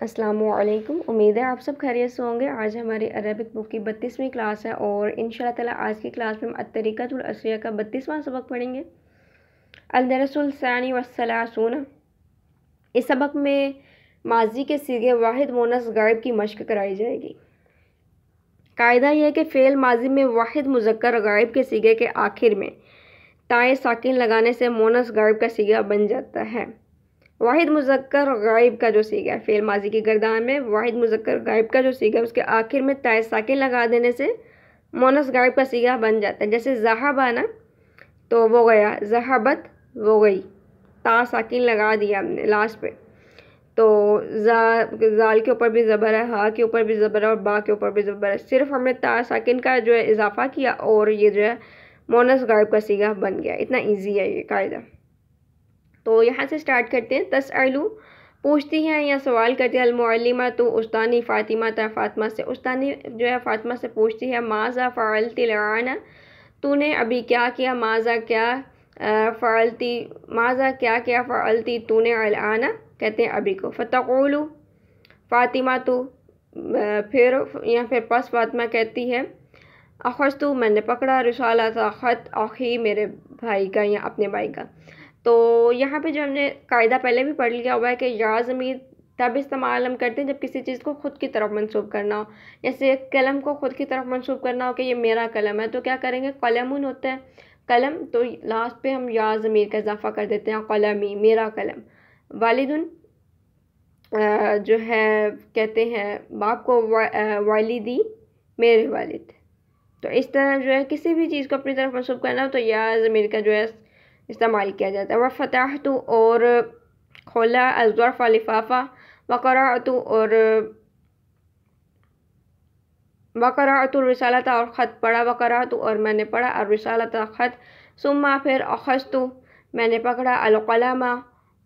السلام علیکم، امید ہے آپ سب خیریت سے ہوں گے۔ آج ہماری عربک بک کی 32ویں کلاس ہے اور انشاءاللہ تعالیٰ آج کی کلاس میں ہم الطریقۃ العصریہ کا 32واں سبق پڑھیں گے۔ الدرس الثانی والثلاثون، اس سبق میں ماضی کے صیغے واحد مونث غائب کی مشق کرائی جائے گی۔ قاعدہ یہ ہے کہ فعل ماضی میں واحد مذکر غائب کے صیغے کے آخر میں تائے ساکن لگانے سے مونث غائب کا صیغہ بن جاتا ہے۔ واحد مذکر غائب کا جو صیغہ ہے فعل ماضی کی گردان میں واحد مذکر غائب کا جو صیغہ ہے اس کے آخر میں تائے ساکن لگا دینے سے مونث غائب کا صیغہ بن جاتا ہے۔ جیسے ذہب آنا تو وہ گیا، ذہبت وہ گئی، تا ساکن لگا دیا ہم نے لاسٹ پہ، تو زال کے اوپر بھی زبر ہے، ہا کے اوپر بھی زبر ہے اور با کے اوپر بھی زبر ہے، صرف ہم نے تا ساکن کا جو ہے اضافہ کیا اور یہ جو ہے مونث غائب کا صیغہ بن گیا۔ اتنا ایزی ہے یہ قاعدہ۔ تو یہاں سے سٹارٹ کرتے ہیں۔ تسألو پوچھتی ہیں یا سوال کرتی ہے، المعلمہ تو استانی فاطمہ تا فاطمہ سے، استانی جو ہے فاطمہ سے پوچھتی ہے، ماذا فعلتی الآن، تو نے ابھی کیا کیا، ماذا کیا فعلتی، ماذا کیا کیا فعلتی تو نے الآن کہتے ہیں ابھی کو۔ فتقول فاطمہ تو پھر پس فاطمہ کہتی ہے، اخذتو میں نے پکڑا، رسالۃ خط اخی میرے بھائی کا یا اپنے بھائی کا۔ تو یہاں پہ جو ہم نے قاعدہ پہلے بھی پڑھ لیا ہوا ہے کہ یا ضمیر تب استعمال ہم کرتے ہیں جب کسی چیز کو خود کی طرف منسوب کرنا ہو۔ جیسے قلم کو خود کی طرف منسوب کرنا ہو کہ یہ میرا قلم ہے تو کیا کریں گے، قلمون ہوتا ہے قلم، تو لاسٹ پہ ہم یا ضمیر کا اضافہ کر دیتے ہیں، قلمی میرا قلم۔ والدن جو ہے کہتے ہیں باپ کو، والدی میرے والد۔ تو اس طرح جو ہے کسی بھی چیز کو اپنی طرف منسوب کرنا ہو تو یا ضمیر کا جو ہے استعمال کیا جاتا ہے۔ وفتحت اور کھولا، الظرف لفافہ، وقرأت اور وقرأت الرسالۃ اور خط پڑھا، وقرأت اور میں نے پڑھا، الرسالۃ خط، ثم پھر اخذت میں نے پکڑا، القلم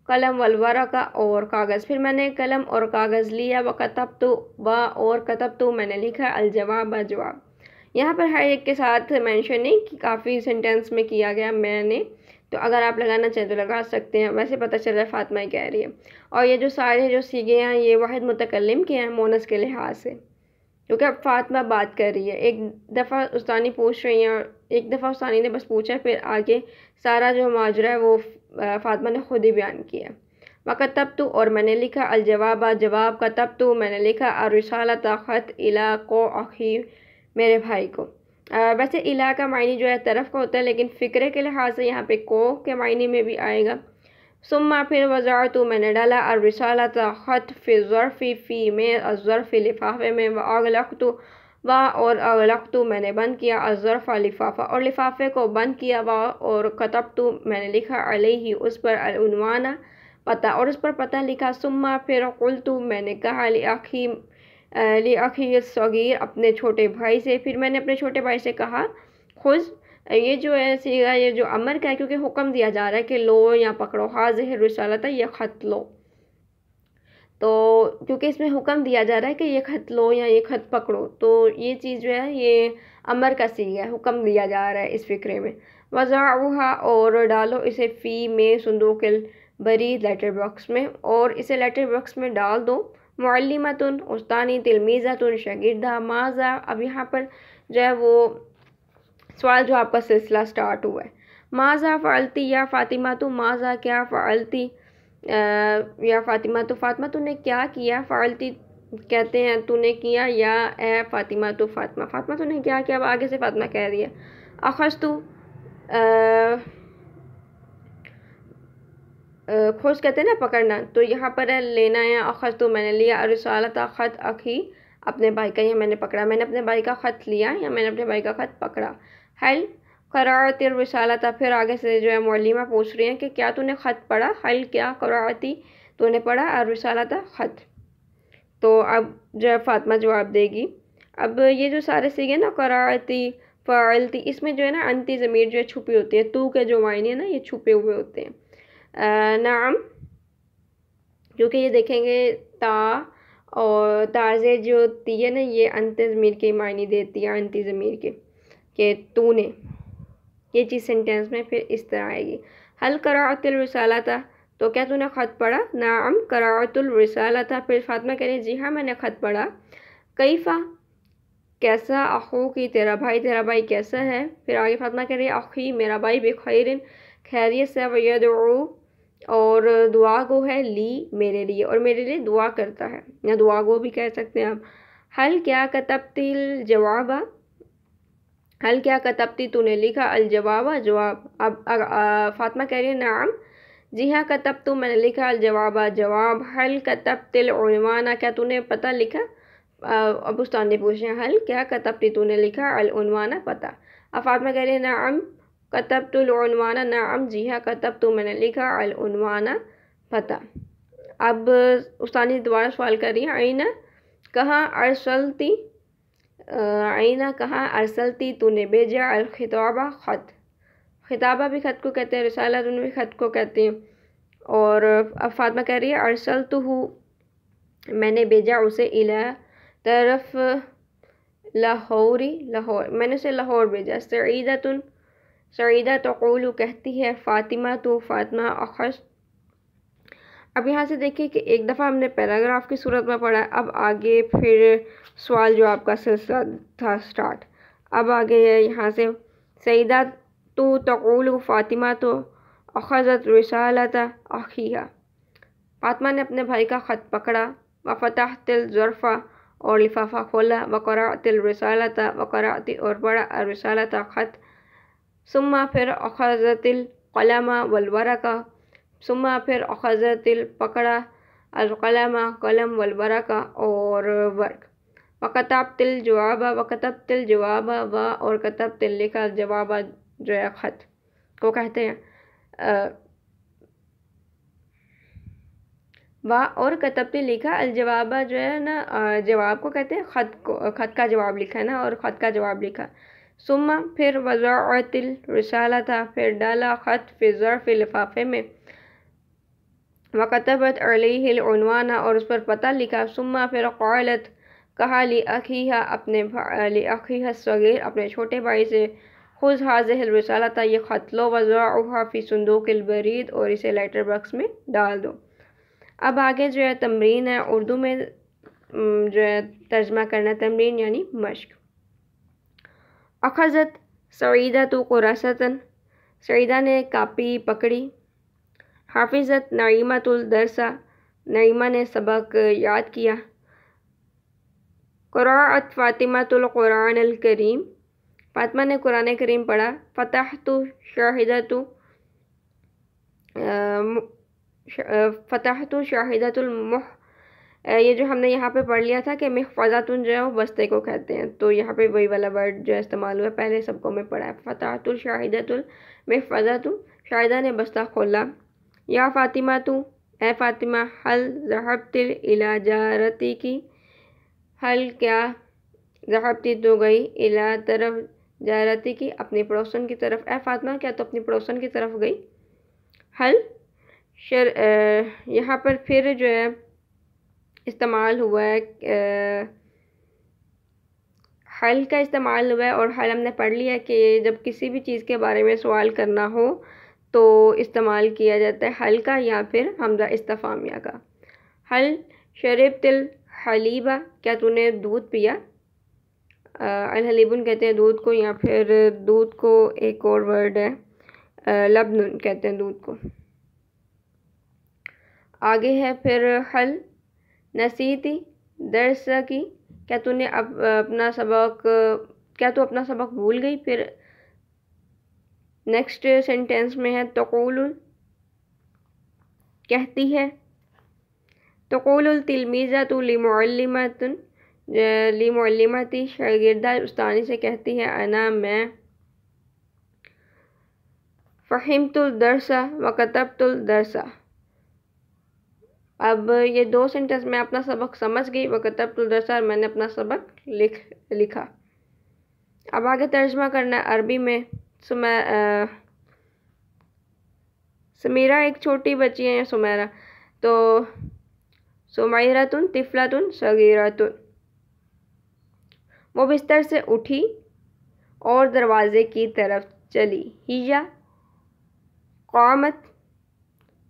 قلم، والورق اور کاغذ، پھر میں نے قلم اور کاغذ لیا، وکتبت اور کتبت میں نے لکھا، الجواب جواب۔ یہاں پر ہر ایک کے ساتھ مینشن نہیں کہ کافی سینٹینس میں کیا گیا میں نے، تو اگر آپ لگانا چاہیں تو لگا سکتے ہیں، ویسے پتہ چل رہا ہے فاطمہ ہی کہہ رہی ہے۔ اور یہ جو سارے جو صیغے ہیں یہ واحد متکلم کے ہیں مونث کے لحاظ سے، کیونکہ اب فاطمہ بات کر رہی ہے۔ ایک دفعہ استانی پوچھ رہی ہیں اور ایک دفعہ استانی نے بس پوچھا، پھر آگے سارا جو ماجرا ہے وہ فاطمہ نے خود ہی بیان کیا۔ وکتبت اور میں نے لکھا، الجواب جواب، کتبت میں نے لکھا، الرسالۃ خط، الی کو اخی میرے بھائی کو۔ ویسے الی کا معنی جو ہے طرف کا ہوتا ہے لیکن فکرے کے لحاظ سے یہاں پہ کو کے معنی میں بھی آئے گا۔ ثم پھر وضعت میں نے ڈالا، الرسالۃ خط، فی الظرف فی میں، الظرف لفافے میں، واغلقت اور اغلقت میں نے بند کیا، الظرف لفافہ اور لفافے کو بند کیا، اور کتبت میں نے لکھا، علیہ اس پر، العنوان پتہ اور اس پر پتہ لکھا۔ ثم پھر قلت میں نے کہا، لأخی الصغیر اپنے چھوٹے بھائی سے، پھر میں نے اپنے چھوٹے بھائی سے کہا، خذ، یہ جو ہے صیغہ یہ جو امر کا ہے کیونکہ حکم دیا جا رہا ہے کہ لو یا پکڑو، حاضہ الرسالۃ یہ خط لو، تو کیونکہ اس میں حکم دیا جا رہا ہے کہ یہ خط لو یا یہ خط پکڑو، تو یہ چیز جو ہے یہ امر کا صیغہ ہے، حکم دیا جا رہا ہے اس فقرے میں۔ وضعوها اور ڈالو اسے، فی میں، صندوق البرید لیٹر باکس میں، اور اسے لیٹر باکس میں ڈال دو، معلمۃ استانی، تلمیذۃ شاگردہ، ماذا اب یہاں پر جو ہے وہ سوال جواب کا سلسلہ سٹارٹ ہوا ہے۔ ماذا فعلتی یا فاطمہ تو، ماذا کیا، فعلتی یا فاطمہ تو، فاطمہ تو نے کیا کیا، فعلتی کہتے ہیں تو نے کیا، یا اے فاطمہ تو فاطمہ، فاطمہ تو نے کیا کیا، اب آگے سے فاطمہ کہہ رہی ہے۔ اخذتو خود کہتے ہیں نا پکڑنا، تو یہاں پر ہے لینا ہے، اخذتو میں نے لیا، الرسالۃ خط اخی اپنے بھائی کا، یا میں نے پکڑا، میں نے اپنے بھائی کا خط لیا یا میں نے اپنے بھائی کا خط پکڑا۔ حل قرأت الرسالۃ، پھر آگے سے جو ہے معلمہ پوچھ رہی ہیں کہ کیا تو نے خط پڑھا، حل کیا قرأتی تو نے پڑھا، الرسالۃ خط، تو اب جو ہے فاطمہ جواب دے گی۔ اب یہ جو سارے صیغے نا قرأتی، فعلتی، اس میں جو ہے نا انتی ضمیر جو ہے چھپی ہوتی ہے، تو کے جو معنی ہے نا یہ چھپے ہوئے ہوتے ہیں۔ نعم، کیونکہ یہ دیکھیں گے تا اور تازے جو تی ہے نا یہ انت ضمیر کے معنی دیتی ہے، انتی ضمیر کے، کہ تو نے، یہ چیز سینٹینس میں پھر اس طرح آئے گی۔ حل قرأت الرسالۃ، تو کیا تو نے خط پڑھا؟ نعم قرأت الرسالۃ. پھر فاطمہ کہہ رہی ہے جی ہاں میں نے خط پڑھا. کیفا کیسا، اخو کی تیرا بھائی کیسا ہے؟ پھر آگے فاطمہ کہہ رہی ہے اخی میرا بھائی بخیر خیریت سے، ویدعو اور دعا گو ہے، لی میرے لیے، اور میرے لیے دعا کرتا ہے، یا دعا گو بھی کہہ سکتے ہیں آپ. حل کیا کتبتی الجواب، حل کیا کتبتی تو نے لکھا، الجواب جواب. اب فاطمہ کہہ رہی ہے نعم جی ہاں کتبت میں نے لکھا، الجواب جواب. حل کتبت العنوان کیا تو نے پتہ لکھا؟ اب استاد نے پوچھا حل کیا کتبتی تو نے لکھا، العنوان پتہ. اب فاطمہ کہہ رہی ہے نعم کتبت العنوان، نعم جی ہاں کتبت میں نے لکھا، العنوان پتہ. اب استاد نے دوبارہ سوال کر رہی ہے آئینہ کہاں ارسلتی، آئینہ کہاں ارسلتی تو نے بھیجا، الخطابہ خط، خطابہ بھی خط کو کہتے ہیں، رسالہ بھی خط کو کہتے ہیں. اور اب فاطمہ کہہ رہی ہے ارسلتہ میں نے بھیجا اسے، الی طرف لاہوری لاہور، میں نے اسے لاہور بھیجا. سعیدہ تقول کہتی ہے، فاطمہ تو فاطمہ اخذ. اب یہاں سے دیکھیں کہ ایک دفعہ ہم نے پیراگراف کی صورت میں پڑھا، اب آگے پھر سوال جواب کا سلسلہ تھا سٹارٹ. اب آگے یہاں سے سعیدہ تو تقول فاطمہ تو اخذت رسالۃ اخیہا، فاطمہ نے اپنے بھائی کا خط پکڑا. وفتحت الظرف اور لفافہ کھولا، وقرأت الرسالۃ وقرأت اور پڑھا الرسالۃ خط. ثم پھر اخذت القلم والورق، ثم پھر اخذت پکڑا القلم قلم والورق اور ورق. وکتبت الجواب و اور کتبت لکھا، جواب جو ہے خط کو کہتے ہیں، و اور کتبت لکھا، الجواب جو ہے نا جواب کو کہتے ہیں، خط کو، خط کا جواب لکھا ہے نا، اور خط کا جواب لکھا. ثم پھر وضعت الرسالۃ پھر ڈالا خط فی ظرف لفافے میں. وکتبت علیہ العنوان اور اس پر پتہ لکھا. ثم پھر قالت کہا لاخیہا اپنے لاخیہا الصغیر اپنے چھوٹے بھائی سے، خذ هذه الرسالۃ یہ خط لو، وضعها فی صندوق البرید اور اسے لیٹر باکس میں ڈال دو. اب آگے جو ہے تمرین ہے، اردو میں جو ہے ترجمہ کرنا، تمرین یعنی مشق. اخذت سعیدہ تو قراصۃ، سعیدہ نے کاپی پکڑی. حافظت نعیمۃ الدرس، نعیمہ نے سبق یاد کیا. قرأت فاطمۃ القرآن الکریم، فاطمہ نے قرآن کریم پڑھا. فتحت شاہدۃ یہ جو ہم نے یہاں پہ پڑھ لیا تھا کہ محفظۃ جو ہے وہ بستے کو کہتے ہیں، تو یہاں پہ وہی والا ورڈ جو استعمال ہوا ہے، پہلے سب کو میں پڑھا ہے. فتحت شاہدۃ المحفظۃ، شاہدہ نے بستہ کھولا. یا فاطمہ تو اے فاطمہ، حل ذہبت الی جارتک، حل کیا ذہبتی تو گئی، الی طرف جارتک اپنی پڑوسن کی طرف، اے فاطمہ کیا تو اپنی پڑوسن کی طرف گئی. حل یہاں پر پھر جو ہے استعمال ہوا ہے، حل کا استعمال ہوا ہے، اور حل ہم نے پڑھ لیا کہ جب کسی بھی چیز کے بارے میں سوال کرنا ہو تو استعمال کیا جاتا ہے حل کا یا پھر حمزہ استفہامیہ کا. حل شربت الحلیب کیا تو نے دودھ پیا، الحلیبن کہتے ہیں دودھ کو، یا پھر دودھ کو ایک اور ورڈ ہے لبن کہتے ہیں دودھ کو. آگے ہے پھر حل نسیتی درس کی، کیا تو نے اپنا سبق، کیا تو اپنا سبق بھول گئی. پھر نیکسٹ سینٹینس میں ہے تقول کہتی ہے، تقول التلمیذۃ لمعلمتی شاگردہ استانی سے کہتی ہے، انا میں، فہمت الدرس وکتبت الدرس. اب یہ دو سینٹنس میں اپنا سبق سمجھ گئی، وکتبت الدرس اور میں نے اپنا سبق لکھا. اب آگے ترجمہ کرنا ہے عربی میں. سمیرہ ایک چھوٹی بچی ہے، سمیرہ، تو سمیرۃ طفلۃ صغیرۃ، وہ بستر سے اٹھی اور دروازے کی طرف چلی. ہیا قامت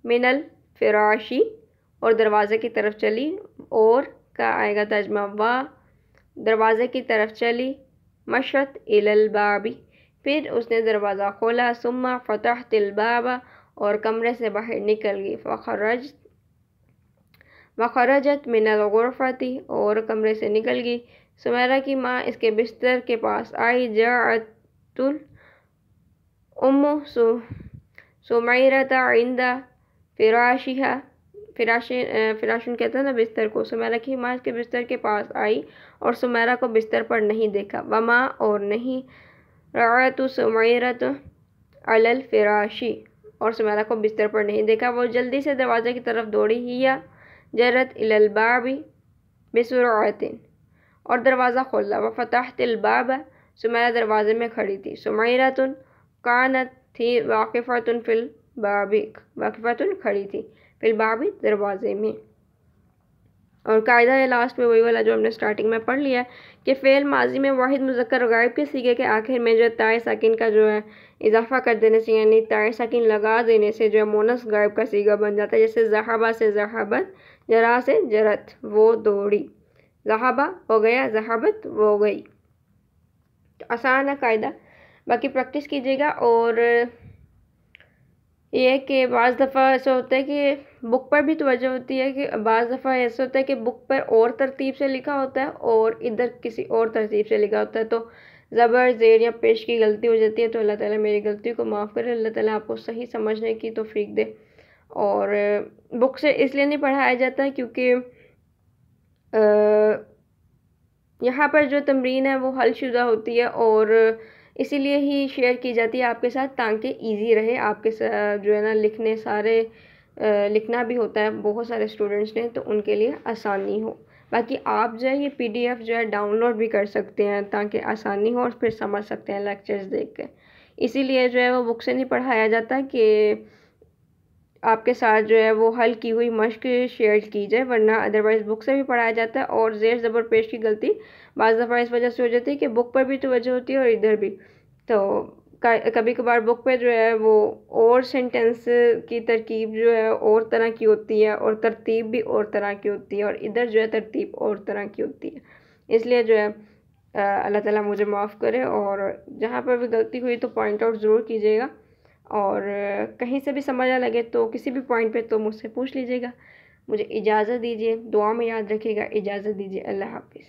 من فراشی اور دروازے کی طرف چلی، اور کا آئے گا ترجمہ وا دروازے کی طرف چلی، مشت الی الباب پھر اس نے دروازہ کھولا، ثم فتحت الباب اور کمرے سے باہر نکل گئی، وخرجت من الغرفۃ اور کمرے سے نکل گئی، سمیرہ کی ماں اس کے بستر کے پاس آئی، جاءت ام سمیرۃ عند فراشھا فراشن کہتا ہے نا بستر کو، سمیرہ کی ماں اس کے بستر کے پاس آئی اور سمیرہ کو بستر پر نہیں دیکھا، وما اور نہیں رأت سمیرۃ علی الفراش اور سمیرہ کو بستر پر نہیں دیکھا، وہ جلدی سے دروازے کی طرف دوڑی، ہی جرت الی الباب بسرعۃ اور دروازہ کھولا، وفتحت الباب سمیرہ دروازے میں کھڑی تھی، سمیرۃ کانت تھی واقفۃ فی الباب واقفۃ کھڑی تھی، فی الباب دروازے میں۔ اور قاعدہ ہے لاسٹ میں وہی والا جو ہم نے سٹارٹنگ میں پڑھ لیا کہ فعل ماضی میں واحد مذکر غائب کے صیغے کے آخر میں جو تائے ساکن کا جو ہے اضافہ کر دینے سے، یعنی تائے ساکن لگا دینے سے جو ہے مونث غائب کا صیغہ بن جاتا ہے، جیسے ذہبہ سے ذہبت، جرا سے جرت وہ دوڑی، ذہبہ ہو گیا، ذہبت وہ گئی۔ آسان ہے قاعدہ، باقی پریکٹس کیجیے گا۔ اور یہ کہ بعض دفعہ ایسا ہوتا ہے کہ بک پر بھی توجہ ہوتی ہے کہ بعض دفعہ ایسا ہوتا ہے کہ بک پر اور ترتیب سے لکھا ہوتا ہے اور ادھر کسی اور ترتیب سے لکھا ہوتا ہے، تو زبر زیر یا پیش کی غلطی ہو جاتی ہے، تو اللہ تعالیٰ میری غلطی کو معاف کرے، اللہ تعالیٰ آپ کو صحیح سمجھنے کی توفیق دے۔ اور بک سے اس لیے نہیں پڑھایا جاتا کیونکہ یہاں پر جو تمرین ہے وہ حل شدہ ہوتی ہے، اور اسی لیے ہی شیئر کی جاتی ہے آپ کے ساتھ تاکہ ایزی رہے آپ کے ساتھ جو ہے نا لکھنا بھی ہوتا ہے بہت سارے اسٹوڈنٹس نے، تو ان کے لیے آسانی ہو۔ باقی آپ جو ہے یہ PDF جو ہے ڈاؤن لوڈ بھی کر سکتے ہیں تاکہ آسانی ہو اور پھر سمجھ سکتے ہیں لیکچرز دیکھ کے۔ اسی لیے جو ہے وہ بک سے نہیں پڑھایا جاتا کہ آپ کے ساتھ جو ہے وہ حل کی ہوئی مشق شیئر کی جائے، ورنہ ادروائز بک سے بھی پڑھایا جاتا ہے۔ اور زیر زبر پیش کی غلطی بعض دفعہ اس وجہ سے ہو جاتی ہے کہ بک پر بھی توجہ ہوتی ہے اور ادھر بھی، تو کبھی کبھار بک پہ جو ہے وہ اور سینٹینس کی ترکیب جو ہے اور طرح کی ہوتی ہے اور ترتیب بھی اور طرح کی ہوتی ہے، اور ادھر جو ہے ترتیب اور طرح کی ہوتی ہے۔ اس لیے جو ہے اللہ تعالیٰ مجھے معاف کرے، اور جہاں پر بھی غلطی ہوئی تو پوائنٹ آؤٹ ضرور کیجیے گا، اور کہیں سے بھی سمجھ نہ لگے تو کسی بھی پوائنٹ پہ تو مجھ سے پوچھ لیجیے گا۔ مجھے اجازت دیجیے، دعا میں یاد رکھیے گا، اجازت دیجیے، اللہ حافظ۔